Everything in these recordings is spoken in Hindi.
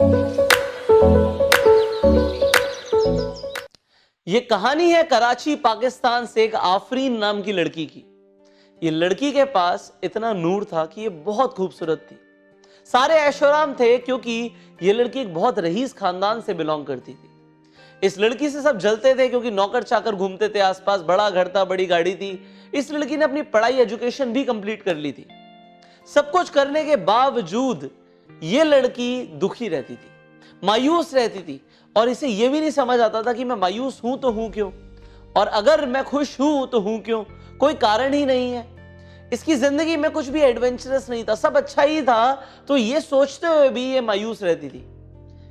ये कहानी है कराची पाकिस्तान से एक आफरीन नाम की लड़की की। ये लड़की के पास इतना नूर था कि ये बहुत खूबसूरत थी। सारे ऐशोराम थे क्योंकि ये लड़की एक बहुत रईस खानदान से बिलोंग करती थी। इस लड़की से सब जलते थे क्योंकि नौकर चाकर घूमते थे आसपास, बड़ा घर था, बड़ी गाड़ी थी। इस लड़की ने अपनी पढ़ाई एजुकेशन भी कंप्लीट कर ली थी। सब कुछ करने के बावजूद ये लड़की दुखी रहती थी, मायूस रहती थी और इसे यह भी नहीं समझ आता था कि मैं मायूस हूं तो हूं क्यों, और अगर मैं खुश हूं तो हूं क्यों। कोई कारण ही नहीं है। इसकी जिंदगी में कुछ भी एडवेंचरस नहीं था, सब अच्छा ही था। तो ये सोचते हुए भी ये मायूस रहती थी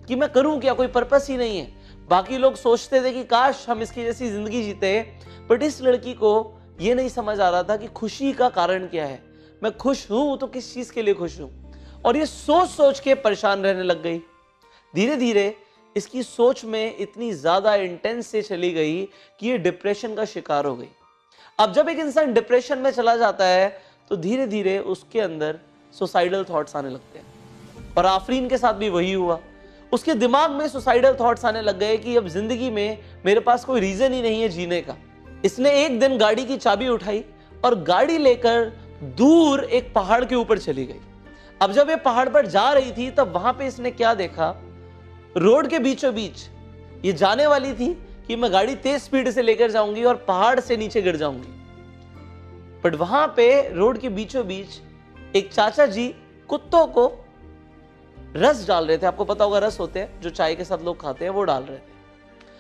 कि मैं करूं क्या, कोई पर्पस ही नहीं है। बाकी लोग सोचते थे कि काश हम इसकी जैसी जिंदगी जीते, बट इस लड़की को यह नहीं समझ आ रहा था कि खुशी का कारण क्या है। मैं खुश हूं तो किस चीज के लिए खुश हूं, और ये सोच सोच के परेशान रहने लग गई। धीरे धीरे इसकी सोच में इतनी ज्यादा इंटेंस से चली गई कि ये डिप्रेशन का शिकार हो गई। अब जब एक इंसान डिप्रेशन में चला जाता है तो धीरे धीरे उसके अंदर सुसाइडल थॉट्स आने लगते हैं, और आफरीन के साथ भी वही हुआ। उसके दिमाग में सुसाइडल थॉट्स आने लग गए कि अब जिंदगी में मेरे पास कोई रीजन ही नहीं है जीने का। इसने एक दिन गाड़ी की चाबी उठाई और गाड़ी लेकर दूर एक पहाड़ के ऊपर चली गई। अब जब ये पहाड़ पर जा रही थी तब वहां पे इसने क्या देखा, रोड के बीचों बीच ये जाने वाली थी कि मैं गाड़ी तेज स्पीड से लेकर जाऊंगी और पहाड़ से नीचे गिर जाऊंगी। बट वहां पे रोड के बीचों बीच एक चाचा जी कुत्तों को रस डाल रहे थे। आपको पता होगा रस होते हैं जो चाय के साथ लोग खाते हैं, वो डाल रहे थे।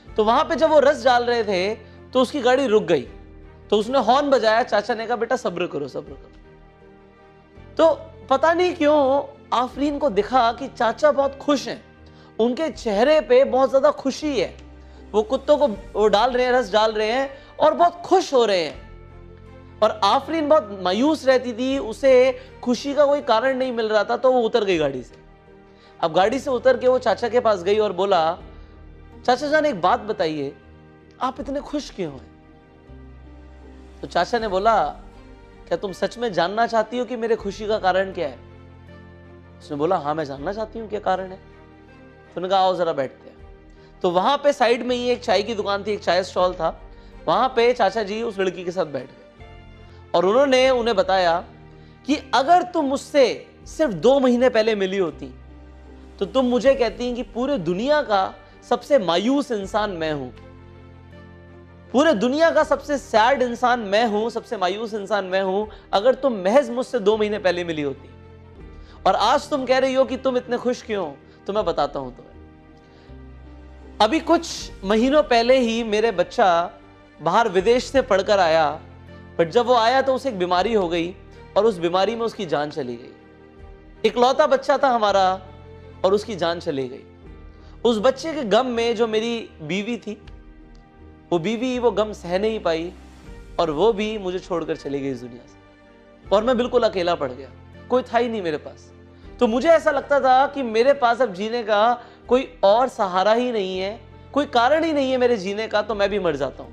तो वहां पे जब वो रस डाल रहे थे तो उसकी गाड़ी रुक गई। तो उसने हॉर्न बजाया। चाचा ने कहा बेटा सब्र करो सब्र करो। तो पता नहीं क्यों आफरीन को दिखा कि चाचा बहुत खुश हैं, उनके चेहरे पे बहुत ज्यादा खुशी है। वो कुत्तों को वो डाल रहे हैं, रस डाल रहे हैं और बहुत खुश हो रहे हैं। और आफरीन बहुत मायूस रहती थी, उसे खुशी का कोई कारण नहीं मिल रहा था। तो वो उतर गई गाड़ी से। अब गाड़ी से उतर के वो चाचा के पास गई और बोला, चाचा जान एक बात बताइए, आप इतने खुश क्यों हैं? तो चाचा ने बोला, क्या तुम सच में जानना चाहती हो कि मेरे खुशी का कारण क्या है? उसने बोला, हाँ मैं जानना चाहती हूँ क्या कारण है। तो उन्होंने कहा आओ जरा बैठते हैं। तो वहां पे साइड में ही एक चाय की दुकान थी, एक चाय स्टॉल था। वहां पे चाचा जी उस लड़की के साथ बैठ गए और उन्होंने उन्हें बताया कि अगर तुम मुझसे सिर्फ 2 महीने पहले मिली होती तो तुम मुझे कहती कि पूरे दुनिया का सबसे मायूस इंसान मैं हूं, पूरे दुनिया का सबसे सैड इंसान मैं हूं, सबसे मायूस इंसान मैं हूं, अगर तुम महज मुझसे 2 महीने पहले मिली होती। और आज तुम कह रही हो कि तुम इतने खुश क्यों हो, तो मैं बताता हूं तुम्हें। अभी कुछ महीनों पहले ही मेरे बच्चा बाहर विदेश से पढ़कर आया, बट जब वो आया तो उसे एक बीमारी हो गई और उस बीमारी में उसकी जान चली गई। इकलौता बच्चा था हमारा और उसकी जान चली गई। उस बच्चे के गम में जो मेरी बीवी थी, वो बीवी वो गम सह नहीं पाई और वो भी मुझे छोड़कर चली गई इस दुनिया से। और मैं बिल्कुल अकेला पड़ गया, कोई था ही नहीं मेरे पास। तो मुझे ऐसा लगता था कि मेरे पास अब जीने का कोई और सहारा ही नहीं है, कोई कारण ही नहीं है मेरे जीने का, तो मैं भी मर जाता हूं।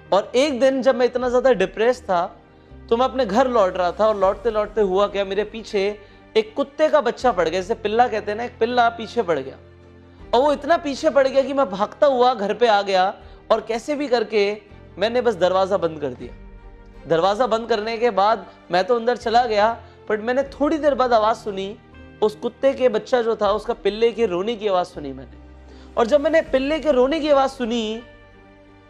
और एक दिन जब मैं इतना ज्यादा डिप्रेस था तो मैं अपने घर लौट रहा था और लौटते लौटते हुआ क्या, मेरे पीछे एक कुत्ते का बच्चा पड़ गया, जैसे पिल्ला कहते हैं ना, एक पिल्ला पीछे पड़ गया। और वो इतना पीछे पड़ गया कि मैं भागता हुआ घर पे आ गया और कैसे भी करके मैंने बस दरवाजा बंद कर दिया। दरवाजा बंद करने के बाद मैं तो अंदर चला गया, बट मैंने थोड़ी देर बाद आवाज सुनी, उस कुत्ते के बच्चा जो था उसका पिल्ले के रोने की आवाज सुनी मैंने। और जब मैंने पिल्ले के रोने की आवाज सुनी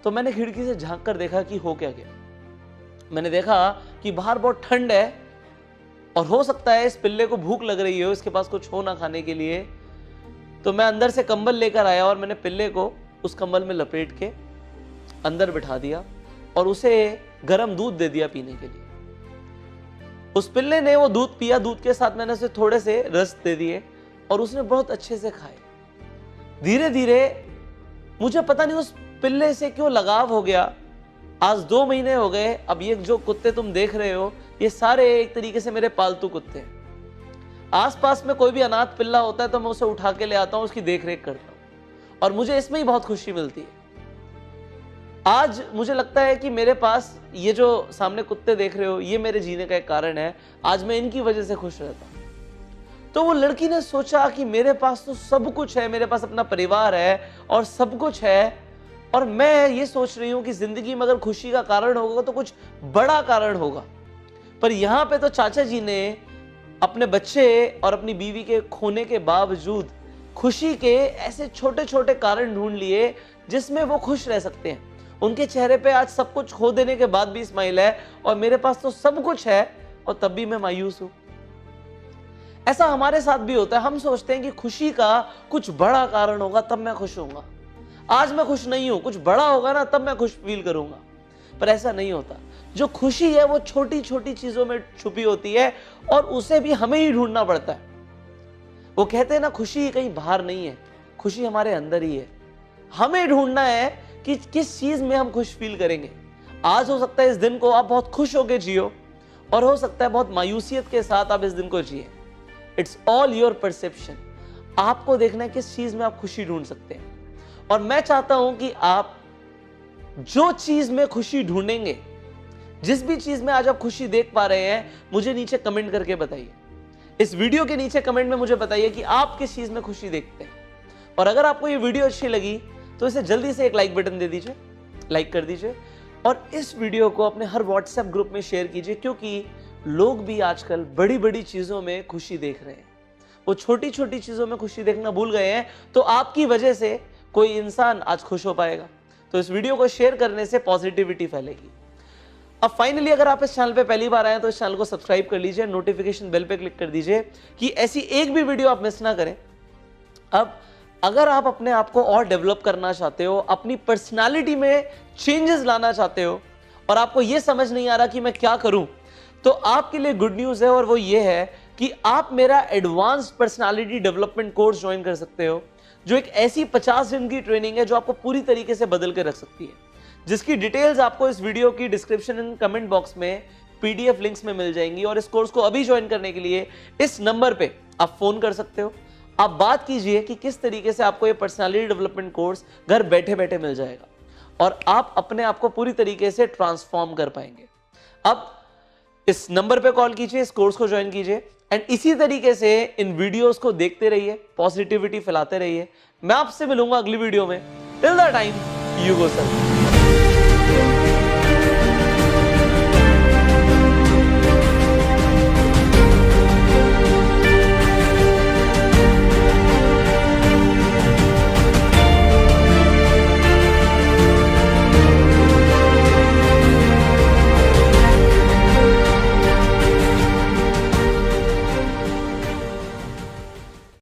तो मैंने खिड़की से झांक कर देखा कि हो क्या गया। मैंने देखा कि बाहर बहुत ठंड है और हो सकता है इस पिल्ले को भूख लग रही हो, इसके पास कुछ हो ना खाने के लिए। तो मैं अंदर से कंबल लेकर आया और मैंने पिल्ले को उस कंबल में लपेट के अंदर बिठा दिया और उसे गर्म दूध दे दिया पीने के लिए। उस पिल्ले ने वो दूध पिया, दूध के साथ मैंने उसे थोड़े से रस दे दिए और उसने बहुत अच्छे से खाए। धीरे धीरे मुझे पता नहीं उस पिल्ले से क्यों लगाव हो गया। आज 2 महीने हो गए। अब ये जो कुत्ते तुम देख रहे हो ये सारे एक तरीके से मेरे पालतू कुत्ते हैं। आसपास में कोई भी अनाथ पिल्ला होता है तो मैं उसे उठा के ले आता हूं, उसकी देख रेख करता हूं और मुझे इसमें ही बहुत खुशी मिलती है। आज मुझे लगता है कि मेरे पास ये जो सामने कुत्ते देख रहे हो ये मेरे जीने का एक कारण है। आज मैं इनकी वजह से खुश रहता हूं। तो वो लड़की ने सोचा कि मेरे पास तो सब कुछ है, मेरे पास अपना परिवार है और सब कुछ है, और मैं ये सोच रही हूं कि जिंदगी में अगर खुशी का कारण होगा तो कुछ बड़ा कारण होगा। पर यहां पे तो चाचा जी ने अपने बच्चे और अपनी बीवी के खोने के बावजूद खुशी के ऐसे छोटे छोटे कारण ढूंढ लिए जिसमें वो खुश रह सकते हैं। उनके चेहरे पे आज सब कुछ खो देने के बाद भी स्माइल है, और मेरे पास तो सब कुछ है और तब भी मैं मायूस हूं। ऐसा हमारे साथ भी होता है। हम सोचते हैं कि खुशी का कुछ बड़ा कारण होगा तब मैं खुश होऊंगा। आज मैं खुश नहीं हूं, कुछ बड़ा होगा ना तब मैं खुश फील करूंगा। पर ऐसा नहीं होता। जो खुशी है वो छोटी छोटी चीजों में छुपी होती है और उसे भी हमें ही ढूंढना पड़ता है। वो कहते हैं ना, खुशी कहीं बाहर नहीं है, खुशी हमारे अंदर ही है। हमें ढूंढना है कि किस चीज में हम खुश फील करेंगे। आज हो सकता है इस दिन को आप बहुत खुश होकर जियो, और हो सकता है बहुत मायूसियत के साथ आप इस दिन को जिए। It's all your perception. आपको देखना है किस चीज में आप खुशी ढूंढ सकते हैं। और मैं चाहता हूं कि आप जो चीज में खुशी ढूंढेंगे, जिस भी चीज में आज आप खुशी देख पा रहे हैं, मुझे नीचे कमेंट करके बताइए। इस वीडियो के नीचे कमेंट में मुझे बताइए कि आप किस चीज में खुशी देखते हैं। और अगर आपको ये वीडियो अच्छी लगी तो इसे जल्दी से एक लाइक बटन दे दीजिए, लाइक कर दीजिए, और इस वीडियो को अपने हर व्हाट्सएप ग्रुप में शेयर कीजिए, क्योंकि लोग भी आजकल बड़ी बड़ी चीजों में खुशी देख रहे हैं। वो छोटी छोटी चीजों में खुशी देखना भूल गए हैं। तो आपकी वजह से कोई इंसान आज खुश हो पाएगा। तो इस वीडियो को शेयर करने से पॉजिटिविटी फैलेगी। अब फाइनली अगर आप इस चैनल पे पहली बार आए तो इस चैनल को सब्सक्राइब कर लीजिए, नोटिफिकेशन बेल पे क्लिक कर दीजिए कि ऐसी एक भी वीडियो आप मिस ना करें। अब अगर आप अपने आप को और डेवलप करना चाहते हो, अपनी पर्सनालिटी में चेंजेस लाना चाहते हो, और आपको यह समझ नहीं आ रहा कि मैं क्या करूं, तो आपके लिए गुड न्यूज है, और वो ये है कि आप मेरा advanced personality development course join कर सकते हो, जो एक ऐसी 50 दिन की ट्रेनिंग है जो आपको पूरी तरीके से बदल के रख सकती है, जिसकी डिटेल्स आपको इस वीडियो की डिस्क्रिप्शन एंड कमेंट बॉक्स में पीडीएफ लिंक्स में मिल जाएंगी। और इस कोर्स को अभी ज्वाइन करने के लिए इस नंबर पे आप फोन कर सकते हो। आप बात कीजिए कि किस तरीके से आपको ये पर्सनालिटी डेवलपमेंट कोर्स घर बैठे बैठे मिल जाएगा, और आप अपने आप को पूरी तरीके से ट्रांसफॉर्म कर पाएंगे। अब इस नंबर पे कॉल कीजिए, इस कोर्स को ज्वाइन कीजिए, एंड इसी तरीके से इन वीडियोस को देखते रहिए, पॉजिटिविटी फैलाते रहिए। मैं आपसे मिलूंगा अगली वीडियो में। Till the time, you go sir.